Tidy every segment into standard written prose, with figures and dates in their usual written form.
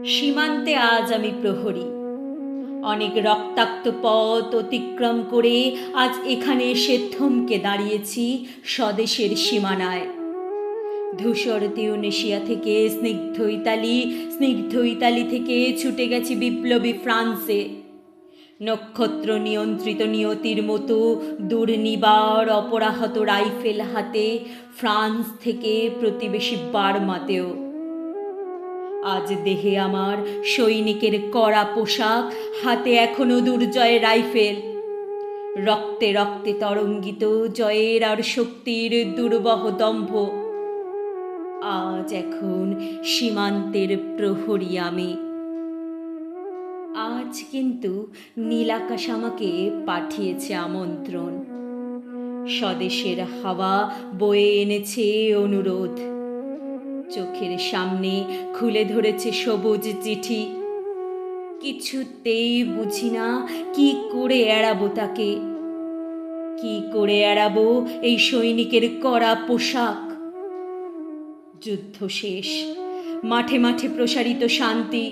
সীমান্তে আজ আমি প্রহরী। অনেক রক্তাক্ত পথ অতিক্রম করে আজ এখানে এসে থমকে দাঁড়িয়েছি স্বদেশের সীমানায়। ধূসর তিউনেশিয়া থেকে স্নিগ্ধ ইতালি থেকে ছুটে গেছি বিপ্লবী ফ্রান্সে। নক্ষত্র নিয়ন্ত্রিত নিয়তির মতো দুর্নিবার অপরাহত রাইফেল হাতে ফ্রান্স থেকে প্রতিবেশী বার্মাতেও। আজ দেহে আমার সৈনিকের কড়া পোশাক, হাতে এখনো দুর্জয়ের রাইফেল। রক্তে রক্তে তরঙ্গিত জয়ের আর শক্তির দুর্বহ দম্ভ। আজ এখন সীমান্তের প্রহরী আমি। আজ কিন্তু নীলাকাশ আমাকে পাঠিয়েছে আমন্ত্রণ। স্বদেশের হাওয়া বয়ে এনেছে অনুরোধ। চোখের সামনে খুলে ধরেছে সবুজ চিঠি। কিছুতেই বুঝি না কি করে এড়াবো তাকে, কি করে এড়াবো এই সৈনিকের কড়া পোশাক। যুদ্ধ শেষ, মাঠে মাঠে প্রসারিত শান্তি।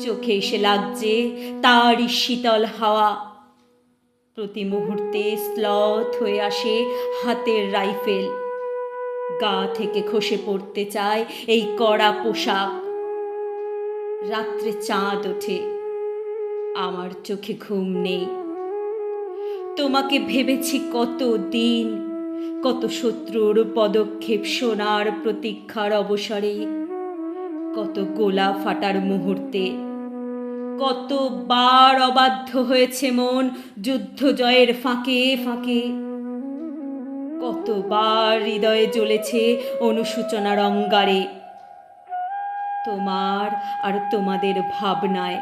চোখে এসে লাগছে তারই শীতল হাওয়া। প্রতি মুহূর্তে স্লথ হয়ে আসে হাতের রাইফেল। গা থেকে খসে পড়তে চায় এই কড়া পোশাক। রাত্রে চাঁদ ওঠে, আমার চোখে ঘুম নেই। তোমাকে ভেবেছি কত দিন, কত শত্রুর পদক্ষেপ শোনার প্রতীক্ষার অবসরে, কত গোলা ফাটার মুহূর্তে। কতবার অবাধ্য হয়েছে মন যুদ্ধ জয়ের ফাঁকে ফাঁকে। কতবার হৃদয়ে জ্বলেছে অনুশোচনার অঙ্গারে। তোমার আর তোমাদের ভাবনায়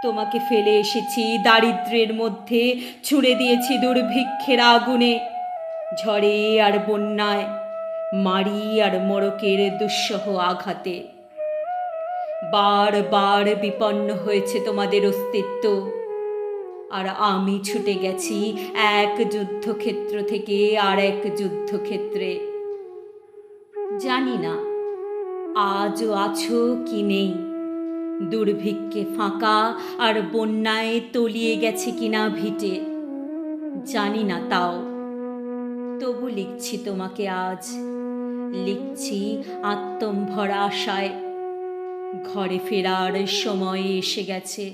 তোমাকে ফেলে এসেছি দারিদ্র্যের মধ্যে, ছুঁড়ে দিয়েছি দুর্ভিক্ষের আগুনে, ঝড়ে আর বন্যায়, মারি আর মড়কের দুঃসহ আঘাতে। বার বার বিপন্ন হয়েছে তোমাদের অস্তিত্ব, আর আমি ছুটে গেছি এক যুদ্ধক্ষেত্র থেকে আর এক যুদ্ধক্ষেত্রে। জানি না আজও আছো কি নেই, দুর্ভিক্ষে ফাঁকা আর বন্যায় তলিয়ে গেছে কিনা ভিটে। জানি না তাও, তবু লিখছি তোমাকে আজ, লিখছি আত্মম্ভরা আশায়। ঘরে ফেরার সময় এসে গেছে।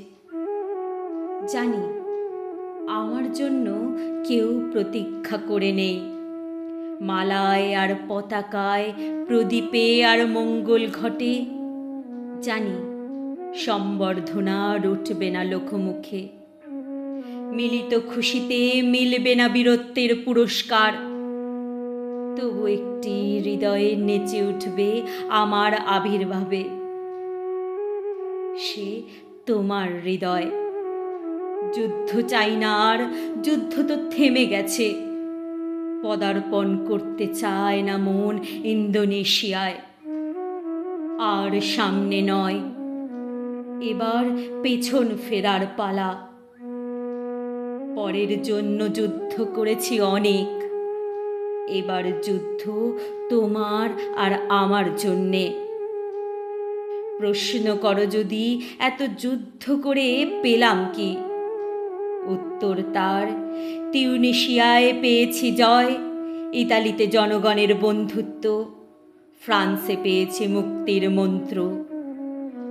জানি আমার জন্য কেউ প্রতীক্ষা করে নেই। মালায় আর পতাকায়, প্রদীপে আর মঙ্গল ঘটে। জানি সম্বর্ধনা রুটবে না লোকমুখে, মিলিত খুশিতে মিলবে না বীরত্বের পুরস্কার। তবু একটি হৃদয়ে নেচে উঠবে আমার আবির্ভাবে। সে তোমার হৃদয়। যুদ্ধ চাই না আর, যুদ্ধ তো থেমে গেছে। পদার্পণ করতে চায় না মন ইন্দোনেশিয়ায়। আর সামনে নয়, এবার পেছন ফেরার পালা। পরের জন্য যুদ্ধ করেছি অনেক, এবার যুদ্ধ তোমার আর আমার জন্যে। প্রশ্ন করো যদি এত যুদ্ধ করে পেলাম কি, উত্তর তার তিউনিশিয়ায় পেয়েছি জয়, ইতালিতে জনগণের বন্ধুত্ব, ফ্রান্সে পেয়েছি মুক্তির মন্ত্র,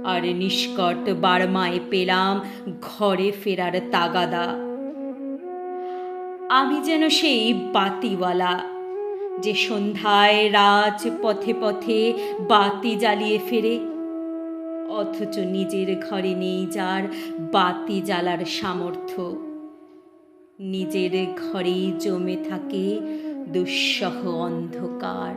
আর নিষ্কট বার্মায় পেলাম ঘরে ফেরার তাগাদা। আমি যেন সেই বাতিওয়ালা, যে সন্ধ্যায় রাজ পথে পথে বাতি জ্বালিয়ে ফেরে, অথচ নিজের ঘরে নেই যার বাতি জ্বালার সামর্থ্য। নিজের ঘরেই জমে থাকে দুঃসহ অন্ধকার।